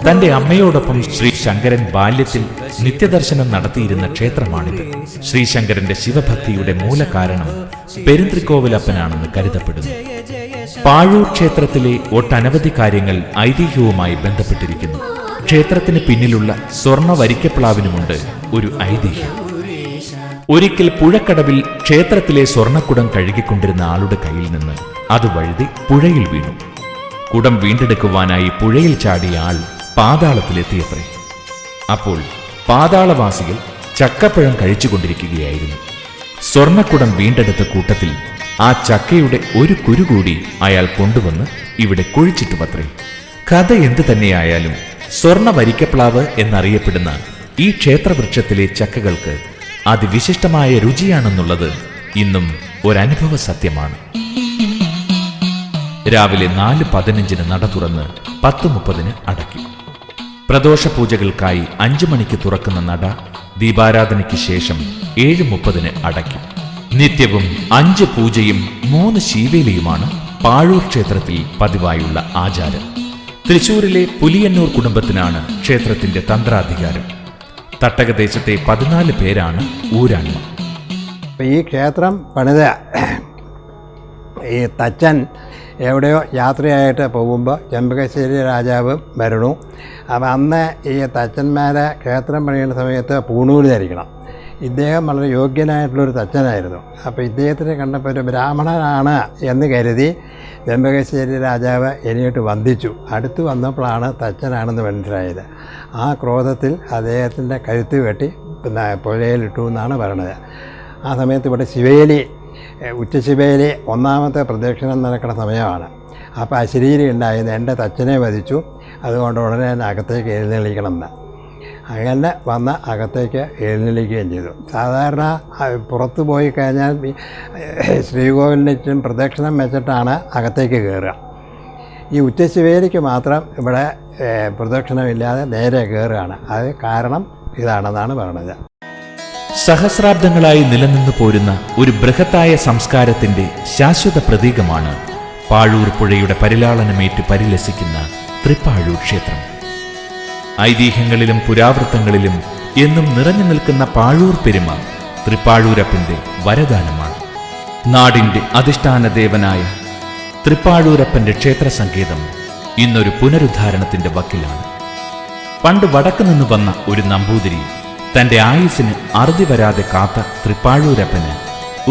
തന്റെ അമ്മയോടൊപ്പം ശ്രീ ശങ്കരൻ ബാല്യത്തിൽ നിത്യദർശനം നടത്തിയിരുന്ന ക്ഷേത്രമാണിത്. ശ്രീശങ്കരന്റെ ശിവഭക്തിയുടെ മൂലകാരണം പെരുന്ത്രിക്കോവിലപ്പനാണെന്ന് കരുതപ്പെടുന്നു. പാഴൂർ ക്ഷേത്രത്തിലെ ഒട്ടനവധി കാര്യങ്ങൾ ഐതിഹ്യവുമായി ബന്ധപ്പെട്ടിരിക്കുന്നു. ക്ഷേത്രത്തിന് പിന്നിലുള്ള സ്വർണ്ണ വരിക്കപ്ലാവിനുമുണ്ട് ഒരു ഐതിഹ്യം. ഒരിക്കൽ പുഴക്കടവിൽ ക്ഷേത്രത്തിലെ സ്വർണ്ണക്കുടം കഴുകിക്കൊണ്ടിരുന്ന ആളുടെ കയ്യിൽ നിന്ന് അത് വഴുതി പുഴയിൽ വീണു. കുടം വീണ്ടെടുക്കുവാനായി പുഴയിൽ ചാടിയ ആൾ പാതാളത്തിലെത്തിയത്രേ. അപ്പോൾ പാതാളവാസികൾ ചക്കപ്പഴം കഴിച്ചുകൊണ്ടിരിക്കുകയായിരുന്നു. സ്വർണ്ണക്കുടം വീണ്ടെടുത്ത കൂട്ടത്തിൽ ആ ചക്കയുടെ ഒരു കുരു കൂടി അയാൾ കൊണ്ടുവന്ന് ഇവിടെ കുഴിച്ചിട്ടുമത്രേ. കഥ എന്തു തന്നെയായാലും സ്വർണ്ണ വരിക്കപ്ലാവ് എന്നറിയപ്പെടുന്ന ഈ ക്ഷേത്രവൃക്ഷത്തിലെ ചക്കകൾക്ക് അതിവിശിഷ്ടമായ രുചിയാണെന്നുള്ളത് ഇന്നും ഒരനുഭവ സത്യമാണ്. രാവിലെ 4:15 നട തുറന്ന് 10:30 അടയ്ക്കും. പ്രദോഷ പൂജകൾക്കായി 5 മണിക്ക് തുറക്കുന്ന നട ദീപാരാധനയ്ക്ക് ശേഷം 7:30 അടയ്ക്കും. നിത്യവും 5 പൂജയും 3 ശീവേലിയുമാണ് പാഴൂർ ക്ഷേത്രത്തിൽ പതിവായുള്ള ആചാരം. തൃശൂരിലെ പുലിയന്നൂർ കുടുംബത്തിനാണ് ക്ഷേത്രത്തിന്റെ തന്ത്രാധികാരം. തട്ടകദേശത്തെ 14 പേരാണ് ഊരാൺമ. ഈ ക്ഷേത്രം പണിത ഈ തച്ചൻ എവിടെയോ യാത്രയായിട്ട് പോകുമ്പോൾ ചെമ്പകശ്ശേരി രാജാവ് വരണു. അപ്പം അന്ന് ഈ തച്ചന്മാരെ ക്ഷേത്രം പണിയുന്ന സമയത്ത് പൂണൂല് ധരിക്കണം. ഇദ്ദേഹം വളരെ യോഗ്യനായിട്ടുള്ളൊരു തച്ചനായിരുന്നു. അപ്പോൾ ഇദ്ദേഹത്തിനെ കണ്ടപ്പോൾ ഒരു ബ്രാഹ്മണനാണ് എന്ന് കരുതി ചെമ്പകശ്ശേരി രാജാവ് എനിയിട്ട് വന്ദിച്ചു. അടുത്ത് വന്നപ്പോഴാണ് തച്ചനാണെന്ന് മനസ്സിലായത്. ആ ക്രോധത്തിൽ അദ്ദേഹത്തിൻ്റെ കഴുത്ത് വെട്ടി പുഴയിലിട്ടു എന്നാണ് പറയണത്. ആ സമയത്ത് ഇവിടെ ശിവേലി ഉച്ചശിവേലി 1ാമത്തെ പ്രദക്ഷിണം നടക്കുന്ന സമയമാണ്. അപ്പോൾ അശരീരി ഉണ്ടായിരുന്നു, എൻ്റെ തച്ചനെ വധിച്ചു, അതുകൊണ്ട് ഉടനെ തന്നെ അകത്തേക്ക് എഴുന്നള്ളിക്കണം എന്ന്. അങ്ങനെ വന്ന് അകത്തേക്ക് എഴുന്നള്ളിക്കുകയും ചെയ്തു. സാധാരണ പുറത്തു പോയി കഴിഞ്ഞാൽ ശ്രീകോവിലിന് ചുറ്റും പ്രദക്ഷിണം വെച്ചിട്ടാണ് അകത്തേക്ക് കയറുക. ഈ ഉച്ചശിവേലിക്ക് മാത്രം ഇവിടെ പ്രദക്ഷിണമില്ലാതെ നേരെ കയറുകയാണ്. അത് കാരണം ഇതാണെന്നാണ് പറയുന്നത്. സഹസ്രാബ്ദങ്ങളായി നിലനിന്നു പോരുന്ന ഒരു ബൃഹത്തായ സംസ്കാരത്തിന്റെ ശാശ്വത പ്രതീകമാണ് പാഴൂർ പുഴയുടെ പരിലാളനമേറ്റ് പരിലസിക്കുന്ന തൃപ്പാഴൂർ ക്ഷേത്രം. ഐതിഹ്യങ്ങളിലും പുരാവൃത്തങ്ങളിലും എന്നും നിറഞ്ഞു നിൽക്കുന്ന പാഴൂർ പെരുമ തൃപ്പാഴൂരപ്പന്റെ വരദാനമാണ്. നാടിന്റെ അധിഷ്ഠാന ദേവനായ തൃപ്പാഴൂരപ്പന്റെ ക്ഷേത്ര സങ്കേതം ഇന്നൊരു പുനരുദ്ധാരണത്തിന്റെ വക്കിലാണ്. പണ്ട് വടക്കു നിന്ന് വന്ന ഒരു നമ്പൂതിരി തന്റെ ആയുസ്സിന് അറുതി വരാതെ കാത്ത തൃപ്പാഴൂരപ്പന്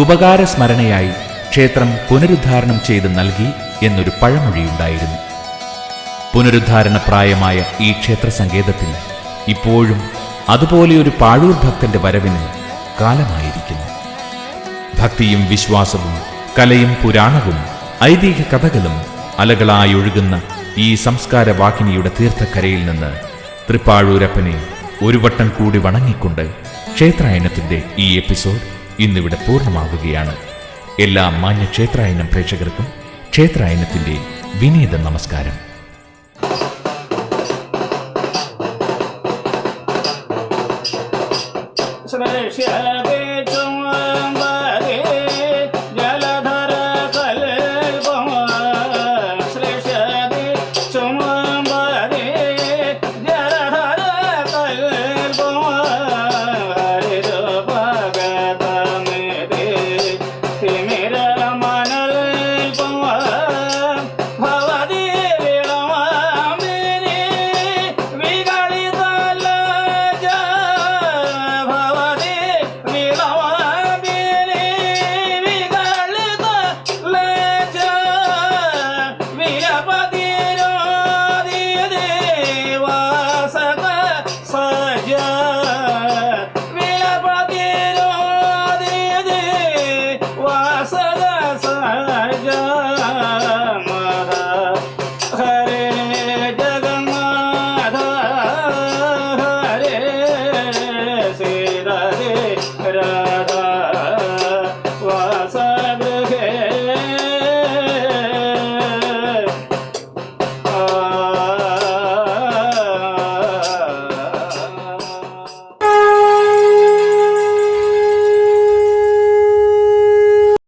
ഉപകാരസ്മരണയായി ക്ഷേത്രം പുനരുദ്ധാരണം ചെയ്ത് നൽകി എന്നൊരു പഴമൊഴിയുണ്ടായിരുന്നു. പുനരുദ്ധാരണ പ്രായമായ ഈ ക്ഷേത്ര സങ്കേതത്തിൽ ഇപ്പോഴും അതുപോലെയൊരു പാഴൂർ ഭക്തന്റെ വരവിന് കാലമായിരിക്കുന്നു. ഭക്തിയും വിശ്വാസവും കലയും പുരാണവും ഐതിഹ്യ കഥകളും അലകളായൊഴുകുന്ന ഈ സംസ്കാര വാഹിനിയുടെ തീർത്ഥക്കരയിൽ നിന്ന് തൃപ്പാഴൂരപ്പനെ ഒരു വട്ടം കൂടി വണങ്ങിക്കൊണ്ട് ക്ഷേത്രായനത്തിന്റെ ഈ എപ്പിസോഡ് ഇന്നിവിടെ പൂർണ്ണമാവുകയാണ്. എല്ലാ മാന്യ ക്ഷേത്രായനം പ്രേക്ഷകർക്കും ക്ഷേത്രായനത്തിന്റെ വിനീത നമസ്കാരം. मेरा मनल